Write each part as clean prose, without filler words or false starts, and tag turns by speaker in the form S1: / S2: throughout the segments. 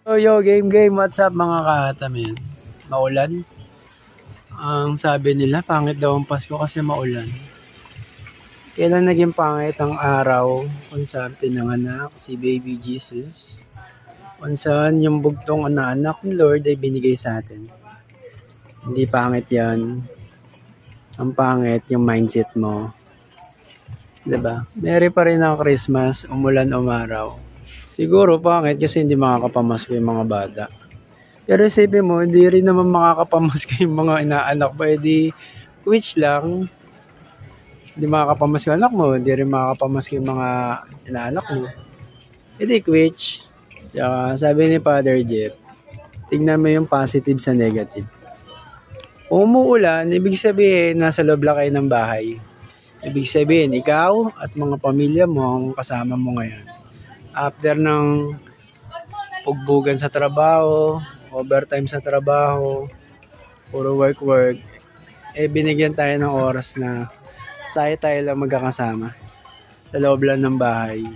S1: Yo, game, what's up mga kahatamin? Maulan? Ang sabi nila, pangit daw ang Pasko kasi maulan. Kailan naging pangit ang araw kung saan pinanganak si Baby Jesus? Kung saan yung bugtong na anak ng Lord ay binigay sa atin. Hindi pangit yan. Ang pangit yung mindset mo. Diba? Merry pa rin ang Christmas, umulan umaraw. Siguro pangit kasi hindi makakapamasko yung mga bata. Pero isipin mo, hindi rin naman makakapamasko yung mga inaanak mo. Di which lang, hindi makakapamasko yung anak mo, hindi rin makakapamasko yung mga inaanak mo. Di which, tsaka sabi ni Father Jeff, tignan mo yung positive sa negative. Kung umuulan, ibig sabihin, nasa loob lang kayo ng bahay. Ibig sabihin, ikaw at mga pamilya mo ang kasama mo ngayon. After ng pugbugan sa trabaho, overtime sa trabaho, puro work, binigyan tayo ng oras na tayo lang magkakasama sa loob lang ng bahay.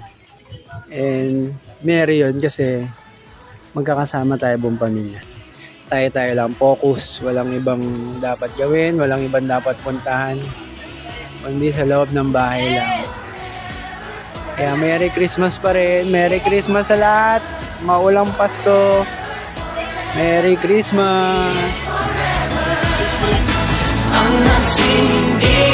S1: And merry yun kasi magkakasama tayo buong pamilya. Tayo lang focus, walang ibang dapat gawin, walang ibang dapat puntahan, kundi sa loob ng bahay lang. Kaya Merry Christmas pa rin. Merry Christmas sa lahat. Maulang Pasko. Merry Christmas.
S2: Ang nagsindi